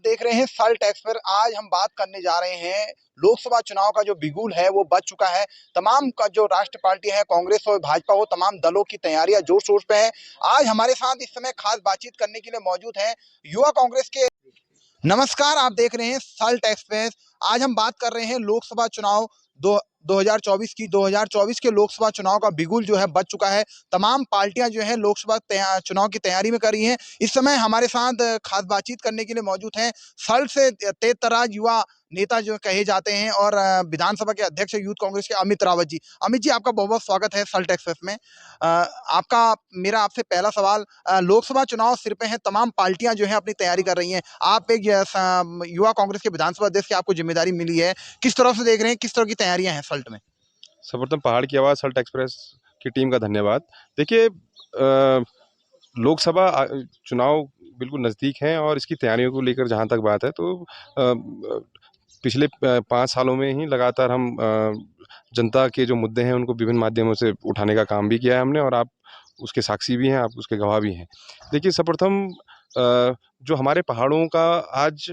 देख रहे हैं सल्ट एक्सप्रेस। आज हम बात करने जा रहे हैं लोकसभा चुनाव का जो बिगुल है वो बज चुका है। तमाम का जो राष्ट्र पार्टी है, कांग्रेस और भाजपा, वो तमाम दलों की तैयारियां जोर शोर पे है। आज हमारे साथ इस समय खास बातचीत करने के लिए मौजूद हैं युवा कांग्रेस के। नमस्कार, आप देख रहे हैं सल्ट एक्सप्रेस। आज हम बात कर रहे हैं लोकसभा चुनाव दो 2024 की। 2024 के लोकसभा चुनाव का बिगुल जो है बज चुका है। तमाम पार्टियां जो है लोकसभा चुनाव की तैयारी में कर रही हैं। इस समय हमारे साथ खास बातचीत करने के लिए मौजूद हैं सल्ट से तेज तर्रार युवा नेता जो कहे जाते हैं और विधानसभा के अध्यक्ष यूथ कांग्रेस के अमित रावत जी। अमित जी, आपका बहुत बहुत स्वागत है सल्ट एक्सप्रेस में। आपका मेरा आपसे पहला सवाल, लोकसभा चुनाव सिर पे है, तमाम पार्टियां जो है अपनी तैयारी कर रही हैं। आप एक युवा कांग्रेस के विधानसभा अध्यक्ष की आपको जिम्मेदारी मिली है, किस तरह से देख रहे हैं, किस तरह की तैयारियां हैं सल्ट में? सर्वप्रथम पहाड़ की आवाज़ सल्ट एक्सप्रेस की टीम का धन्यवाद। देखिए, लोकसभा चुनाव बिल्कुल नज़दीक हैं और इसकी तैयारियों को लेकर जहाँ तक बात है तो पिछले 5 सालों में ही लगातार हम जनता के जो मुद्दे हैं उनको विभिन्न माध्यमों से उठाने का काम भी किया है हमने, और आप उसके साक्षी भी हैं, आप उसके गवाह भी हैं। देखिए, सर्वप्रथम जो हमारे पहाड़ों का आज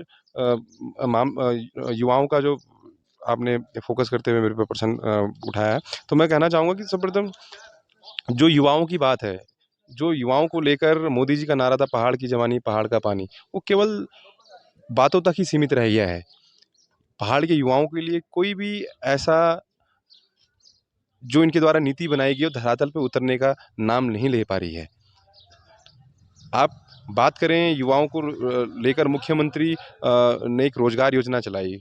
युवाओं का जो आपने फोकस करते हुए मेरे पे प्रश्न उठाया है, तो मैं कहना चाहूँगा कि सर्वप्रथम जो युवाओं की बात है, जो युवाओं को लेकर मोदी जी का नारा था, पहाड़ की जवानी पहाड़ का पानी, वो केवल बातों तक ही सीमित रह गया है। पहाड़ के युवाओं के लिए कोई भी ऐसा जो इनके द्वारा नीति बनाई गई, वो धरातल पे उतरने का नाम नहीं ले पा रही है। आप बात करें युवाओं को लेकर, मुख्यमंत्री ने एक रोजगार योजना चलाई।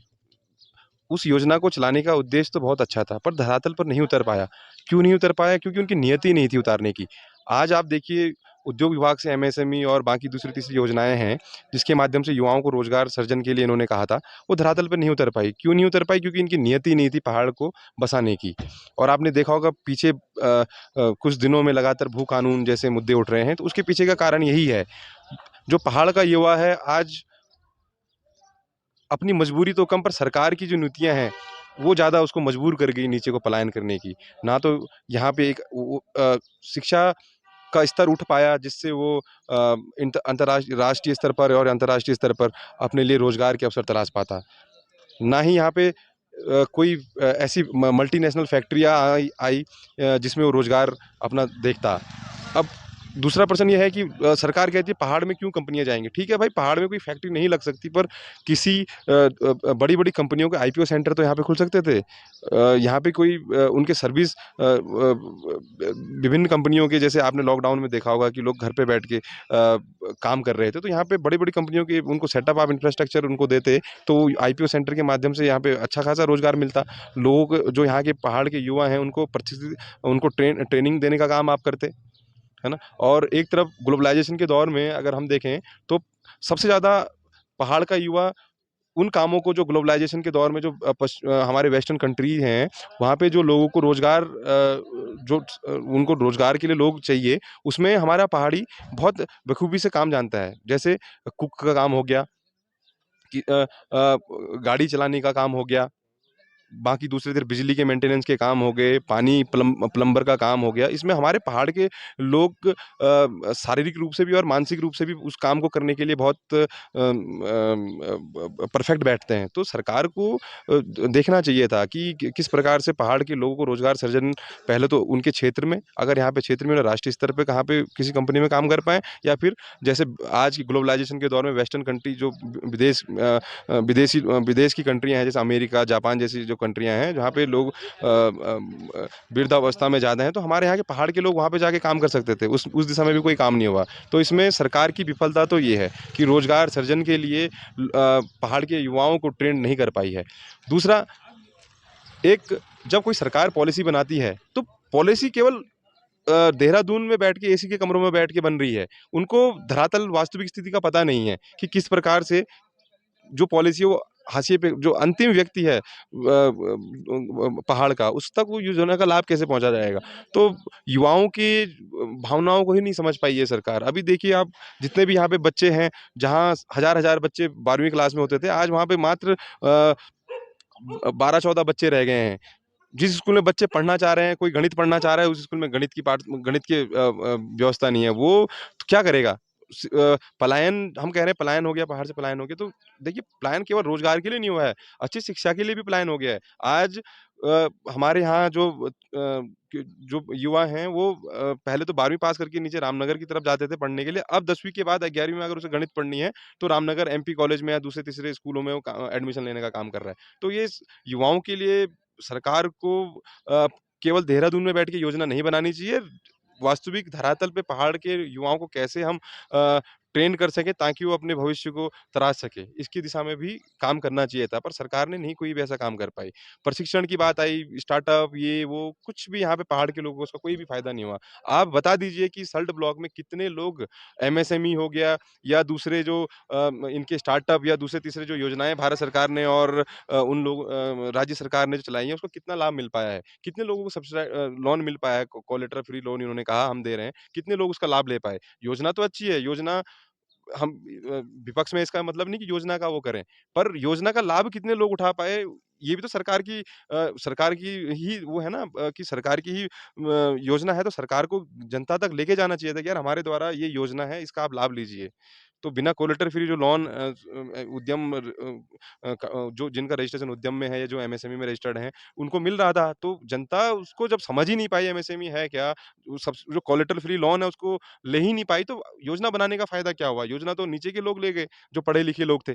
उस योजना को चलाने का उद्देश्य तो बहुत अच्छा था, पर धरातल पर नहीं उतर पाया। क्यों नहीं उतर पाया? क्योंकि उनकी नियति नहीं थी उतारने की। आज आप देखिए, उद्योग विभाग से एमएसएमई और बाकी दूसरी-तीसरी योजनाएँ हैं, जिसके माध्यम से युवाओं को रोजगार सृजन के लिए इन्होंने कहा था, वो धरातल पर नहीं उतर पाई। क्यों नहीं उतर पाई? क्योंकि इनकी नियति नहीं थी पहाड़ को बसाने की। और आपने देखा होगा पीछे कुछ दिनों में लगातार भू कानून जैसे मुद्दे उठ रहे हैं, तो उसके पीछे का कारण यही है। जो पहाड़ का युवा है आज अपनी मजबूरी तो कम, पर सरकार की जो नीतियाँ हैं, वो ज़्यादा उसको मजबूर कर गई नीचे को पलायन करने की। ना तो यहाँ पे एक शिक्षा का स्तर उठ पाया जिससे वो राष्ट्रीय स्तर पर और अंतर्राष्ट्रीय स्तर पर अपने लिए रोज़गार के अवसर तलाश पाता। ना ही यहाँ पे कोई ऐसी मल्टीनेशनल फैक्ट्रियाँ आई जिसमें वो रोज़गार अपना देखता। अब दूसरा प्रश्न ये है कि सरकार कहती है पहाड़ में क्यों कंपनियाँ जाएँगी? ठीक है भाई, पहाड़ में कोई फैक्ट्री नहीं लग सकती, पर किसी बड़ी-बड़ी कंपनियों के आईपीओ सेंटर तो यहाँ पे खुल सकते थे। यहाँ पे कोई उनके सर्विस विभिन्न कंपनियों के, जैसे आपने लॉकडाउन में देखा होगा कि लोग घर पे बैठ के काम कर रहे थे, तो यहाँ पे बड़ी-बड़ी कंपनियों के उनको सेटअप आप इंफ्रास्ट्रक्चर उनको देते, तो आईपीओ सेंटर के माध्यम से यहाँ पे अच्छा खासा रोज़गार मिलता। लोग जो यहाँ के पहाड़ के युवा हैं उनको उनको ट्रेनिंग देने का काम आप करते। है ना? और एक तरफ ग्लोबलाइज़ेशन के दौर में अगर हम देखें तो सबसे ज़्यादा पहाड़ का युवा उन कामों को, जो ग्लोबलाइज़ेशन के दौर में जो हमारे वेस्टर्न कंट्री हैं, वहाँ पे जो लोगों को रोज़गार उनको रोज़गार के लिए लोग चाहिए, उसमें हमारा पहाड़ी बहुत बखूबी से काम जानता है। जैसे कुक का काम हो गया, कि गाड़ी चलाने का काम हो गया, बाकी दूसरी तरफ बिजली के मेंटेनेंस के काम हो गए, पानी प्लम्बर का काम हो गया। इसमें हमारे पहाड़ के लोग शारीरिक रूप से भी और मानसिक रूप से भी उस काम को करने के लिए बहुत परफेक्ट बैठते हैं। तो सरकार को देखना चाहिए था कि किस प्रकार से पहाड़ के लोगों को रोज़गार सृजन, पहले तो उनके क्षेत्र में, अगर यहाँ पे क्षेत्र में, राष्ट्रीय स्तर पे कहाँ पे किसी कंपनी में काम कर पाएँ, या फिर जैसे आज की ग्लोबलाइज़ेशन के दौर में वेस्टर्न कंट्री जो विदेश की कंट्रियाँ हैं, जैसे अमेरिका, जापान जैसी जो कंट्रियाँ हैं, जहाँ पे लोग वृद्धावस्था में ज़्यादा हैं, तो हमारे यहाँ के पहाड़ के लोग वहाँ पे जाके काम कर सकते थे। उस दिशा में भी कोई काम नहीं हुआ। तो इसमें सरकार की विफलता तो ये है कि रोज़गार सृजन के लिए पहाड़ के युवाओं को ट्रेन नहीं कर पाई है। दूसरा, एक जब कोई सरकार पॉलिसी बनाती है, तो पॉलिसी केवल देहरादून में बैठ के एसी के कमरों में बैठ के बन रही है। उनको धरातल वास्तविक स्थिति का पता नहीं है कि किस प्रकार से जो पॉलिसी है वो हाशिए पे, जो अंतिम व्यक्ति है पहाड़ का, उस तक वो योजना का लाभ कैसे पहुँचा जाएगा। तो युवाओं की भावनाओं को ही नहीं समझ पाई है सरकार। अभी देखिए आप, जितने भी यहाँ पे बच्चे हैं, जहाँ हज़ार-हज़ार बच्चे 12वीं क्लास में होते थे, आज वहाँ पे मात्र 12-14 बच्चे रह गए हैं। जिस स्कूल में बच्चे पढ़ना चाह रहे हैं, कोई गणित पढ़ना चाह रहा है, उस स्कूल में गणित की व्यवस्था नहीं है। वो तो क्या करेगा? पलायन हम कह रहे हैं पलायन हो गया, पहाड़ से पलायन हो गया, तो देखिए पलायन केवल रोज़गार के लिए नहीं हुआ है, अच्छी शिक्षा के लिए भी पलायन हो गया है। आज हमारे यहाँ जो युवा हैं वो पहले तो 12वीं पास करके नीचे रामनगर की तरफ जाते थे पढ़ने के लिए, अब 10वीं के बाद 11वीं में अगर उसे गणित पढ़नी है, तो रामनगर एमपी कॉलेज में या दूसरे-तीसरे स्कूलों में वो एडमिशन लेने का काम कर रहा है। तो ये युवाओं के लिए सरकार को केवल देहरादून में बैठ के योजना नहीं बनानी चाहिए, वास्तविक धरातल पे पहाड़ के युवाओं को कैसे हम ट्रेन कर सकें ताकि वो अपने भविष्य को तराश सकें, इसकी दिशा में भी काम करना चाहिए था, पर सरकार ने नहीं कोई भी ऐसा काम कर पाई। प्रशिक्षण की बात आई, स्टार्टअप ये वो कुछ भी यहाँ पे पहाड़ के लोगों को उसका कोई भी फ़ायदा नहीं हुआ। आप बता दीजिए कि सल्ट ब्लॉक में कितने लोग एमएसएमई हो गया या दूसरे जो इनके स्टार्टअप या दूसरे-तीसरे जो योजनाएँ भारत सरकार ने और राज्य सरकार ने जो चलाई हैं, उसको कितना लाभ मिल पाया है? कितने लोगों को लोन मिल पाया है? कोलेटरल फ्री लोन इन्होंने कहा हम दे रहे हैं, कितने लोग उसका लाभ ले पाए? योजना तो अच्छी है, योजना हम विपक्ष में इसका मतलब नहीं कि योजना का वो करें, पर योजना का लाभ कितने लोग उठा पाए, ये भी तो सरकार की ही वो है ना कि सरकार की ही योजना है, तो सरकार को जनता तक लेके जाना चाहिए था कि यार हमारे द्वारा ये योजना है, इसका आप लाभ लीजिए। तो बिना कोलेटरल फ्री जो लोन उद्यम जो जिनका रजिस्ट्रेशन उद्यम में है या जो एमएसएमई में रजिस्टर्ड हैं, उनको मिल रहा था, तो जनता उसको जब समझ ही नहीं पाई एमएसएमई है क्या, जो कोलेटरल फ्री लोन है उसको ले ही नहीं पाई, तो योजना बनाने का फ़ायदा क्या हुआ? योजना तो नीचे के लोग ले गए, जो पढ़े-लिखे लोग थे।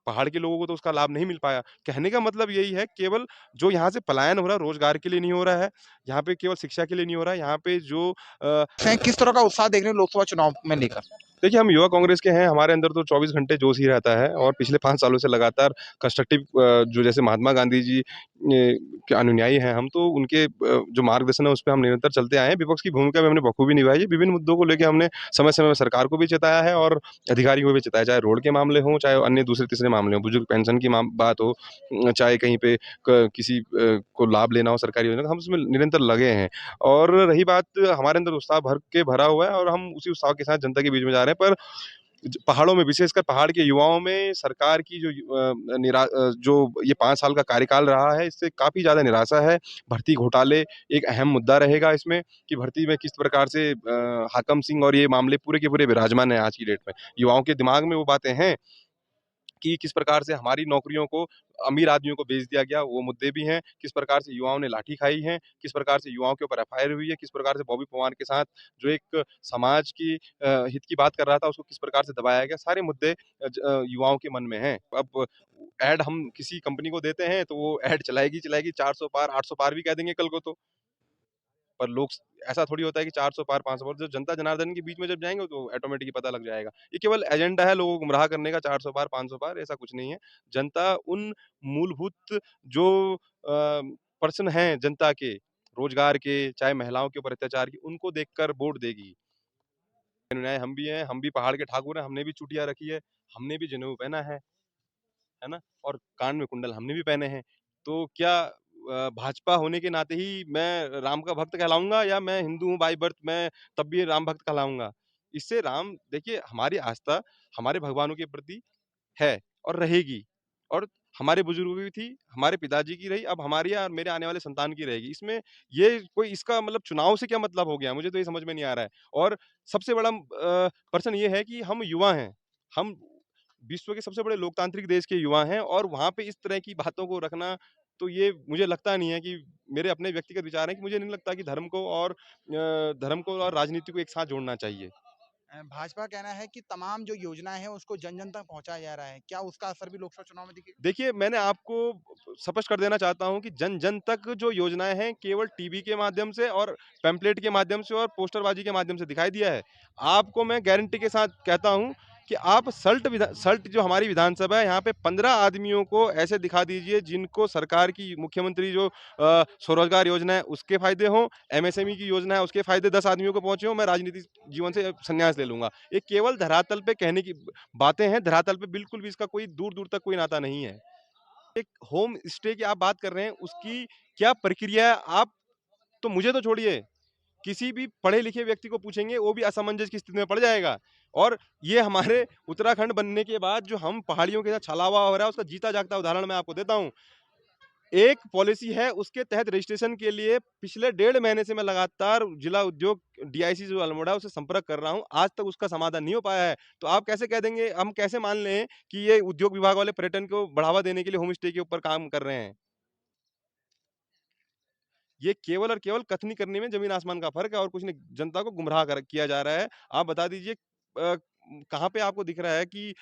पहाड़ के लोगों को तो उसका लाभ नहीं मिल पाया। कहने का मतलब यही है केवल जो यहाँ से पलायन हो रहा है, रोज़गार के लिए नहीं हो रहा है, यहाँ पे केवल शिक्षा के लिए नहीं हो रहा है, यहाँ पे जो किस तरह का उत्साह देख रहे हैं लोकसभा चुनाव में लेकर? देखिए, हम युवा कांग्रेस के हैं, हमारे अंदर तो 24 घंटे जोश ही रहता है और पिछले 5 सालों से लगातार कंस्ट्रक्टिव जो जैसे महात्मा गांधी जी के अनुयायी हैं हम, तो उनके जो मार्गदर्शन है, उस पे हम निरंतर चलते आए हैं। विपक्ष की भूमिका भी हमने बखूबी निभाई है। विभिन्न मुद्दों को लेके हमने समय-समय में सरकार को भी चेताया है और अधिकारियों को भी चेताया, चाहे रोड के मामले हों, चाहे अन्य दूसरे-तीसरे मामले हों, बुजुर्ग पेंशन की बात हो, चाहे कहीं पे किसी को लाभ लेना हो सरकारी योजना का, हम उसमें निरंतर लगे हैं। और रही बात हमारे अंदर उत्साह भर के भरा हुआ है और हम उसी उत्साह के साथ जनता के बीच में जा रहे हैं। पर पहाड़ों में विशेषकर पहाड़ के युवाओं में सरकार की जो ये 5 साल का कार्यकाल रहा है, इससे काफ़ी ज़्यादा निराशा है। भर्ती घोटाले एक अहम मुद्दा रहेगा इसमें कि भर्ती में किस प्रकार से हाकम सिंह और ये मामले पूरे के पूरे विराजमान हैं आज की डेट में। युवाओं के दिमाग में वो बातें हैं कि किस प्रकार से हमारी नौकरियों को अमीर आदमियों को बेच दिया गया, वो मुद्दे भी हैं। किस प्रकार से युवाओं ने लाठी खाई है, किस प्रकार से युवाओं के ऊपर एफआईआर हुई है, किस प्रकार से बॉबी पवार के साथ जो एक समाज की हित की बात कर रहा था, उसको किस प्रकार से दबाया गया, सारे मुद्दे युवाओं के मन में हैं। अब ऐड हम किसी कंपनी को देते हैं, तो वो ऐड चलाएगी 400 पार, 800 पार भी कह देंगे कल को तो। पर लोग ऐसा थोड़ी होता है कि 400 पार 500 पार जब जनता जनार्दन के बीच में जब जाएँगे तो ऑटोमेटिक ही पता लग जाएगा। ये केवल एजेंडा है लोगों को गुमराह करने का 400 पार 500 पार ऐसा कुछ नहीं है। जनता उन मूलभूत जो पर्सन हैं जनता के, रोज़गार के, चाहे महिलाओं के ऊपर अत्याचार की, उनको देखकर वोट देगी। अनुयायी हम भी हैं, हम भी पहाड़ के ठाकुर हैं, हमने भी चुटिया रखी है, हमने भी जनेऊ पहना है ना? और कान में कुंडल हमने भी पहने हैं। तो क्या भाजपा होने के नाते ही मैं राम का भक्त कहलाऊँगा या मैं हिंदू हूँ बाय बर्थ मैं तब भी राम भक्त कहलाऊँगा? इससे राम देखिए हमारी आस्था हमारे भगवानों के प्रति है और रहेगी और हमारे बुजुर्गों की थी, हमारे पिताजी की रही, अब हमारी और मेरे आने वाले संतान की रहेगी। इसमें ये कोई इसका मतलब चुनाव से क्या मतलब हो गया? मुझे तो ये समझ में नहीं आ रहा है और सबसे बड़ा प्रश्न ये है कि हम युवा हैं। हम विश्व के सबसे बड़े लोकतांत्रिक देश के युवा हैं और वहाँ पे इस तरह की बातों को रखना, तो ये मुझे लगता नहीं है कि मेरे अपने व्यक्तिगत विचार हैं कि मुझे नहीं लगता कि धर्म को और राजनीति को एक साथ जोड़ना चाहिए। भाजपा का कहना है कि तमाम जो योजनाएँ हैं उसको जन-जन तक पहुँचाया जा रहा है। क्या उसका असर भी लोकसभा चुनाव में दिखेगा? देखिए, मैंने आपको स्पष्ट कर देना चाहता हूँ कि जन-जन तक जो योजनाएँ हैं, केवल टीवी के माध्यम से और पैम्पलेट के माध्यम से और पोस्टरबाज़ी के माध्यम से दिखाई दिया है। आपको मैं गारंटी के साथ कहता हूँ कि आप सल्ट जो हमारी विधानसभा है, यहाँ पे 15 आदमियों को ऐसे दिखा दीजिए, जिनको सरकार की मुख्यमंत्री जो स्वरोज़गार योजना है, उसके फ़ायदे हों, एमएसएमई की योजना है, उसके फ़ायदे 10 आदमियों को पहुँचे हों, मैं राजनीतिक जीवन से संन्यास ले लूँगा। ये केवल धरातल पे कहने की बातें हैं, धरातल पे बिल्कुल भी इसका कोई दूर-दूर तक कोई नाता नहीं है। एक होम स्टे की आप बात कर रहे हैं, उसकी क्या प्रक्रिया है आप तो मुझे तो छोड़िए, किसी भी पढ़े-लिखे व्यक्ति को पूछेंगे, वो भी असमंजस की स्थिति में पड़ जाएगा। और ये हमारे उत्तराखंड बनने के बाद जो हम पहाड़ियों के साथ छलावा हो रहा है, उसका जीता-जागता उदाहरण मैं आपको देता हूँ। एक पॉलिसी है, उसके तहत रजिस्ट्रेशन के लिए पिछले 1.5 महीने से मैं लगातार जिला उद्योग डीआईसी जो अल्मोड़ा है, उससे संपर्क कर रहा हूँ। आज तक उसका समाधान नहीं हो पाया है। तो आप कैसे कह देंगे, हम कैसे मान लें कि ये उद्योग विभाग वाले पर्यटन को बढ़ावा देने के लिए होम स्टे के ऊपर काम कर रहे हैं? ये केवल और केवल कथनी करने में ज़मीन आसमान का फ़र्क है और कुछ नहीं। जनता को गुमराह कर किया जा रहा है। आप बता दीजिए कहाँ पे आपको दिख रहा है कि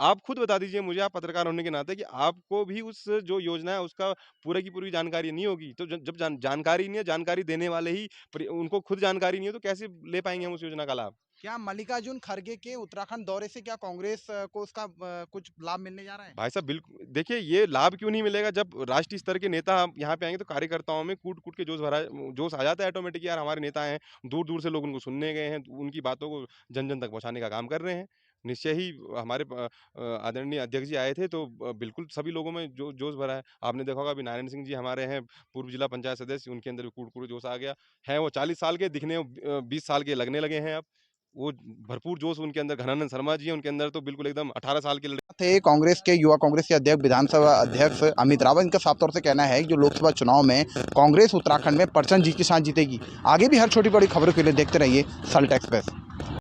आप खुद बता दीजिए मुझे, आप पत्रकार होने के नाते, कि आपको भी उस जो योजना है उसका पूरी की पूरी जानकारी नहीं होगी। तो ज जब जानकारी नहीं है, जानकारी देने वाले ही उनको खुद जानकारी नहीं है, तो कैसे ले पाएँगे हम उस योजना का लाभ? क्या मल्लिकार्जुन खड़गे के उत्तराखंड दौरे से क्या कांग्रेस को उसका कुछ लाभ मिलने जा रहा है? भाई साहब देखिए, ये लाभ क्यों नहीं मिलेगा, जब राष्ट्रीय स्तर के नेता यहाँ पे आएँगे तो कार्यकर्ताओं में कूट-कूट के जोश आ जाता है ऑटोमेटिक, यार हमारे नेता हैं, दूर-दूर से लोग उनको सुनने गए हैं, उनकी बातों को जन-जन तक पहुँचाने का काम कर रहे हैं। निश्चय ही हमारे आदरणीय अध्यक्ष जी आए थे तो बिल्कुल सभी लोगों में जोश भरा है। आपने देखा होगा अभी नारायण सिंह जी हमारे हैं, पूर्व जिला पंचायत सदस्य, उनके अंदर भी कूट-कूट जोश आ गया। हैं वो 40 साल के, दिखने 20 साल के लगने लगे हैं अब। वो भरपूर जोश उनके अंदर, घनानंद शर्मा जी हैं, उनके अंदर तो बिल्कुल एकदम 18 साल के थे कांग्रेस के युवा कांग्रेस के अध्यक्ष विधानसभा अध्यक्ष अमित रावत। इनका साफ तौर से कहना है कि जो लोकसभा चुनाव में कांग्रेस उत्तराखंड में परचम जीत के साथ जीतेगी। आगे भी हर छोटी बड़ी खबरों के लिए देखते रहिए सल्ट एक्सप्रेस।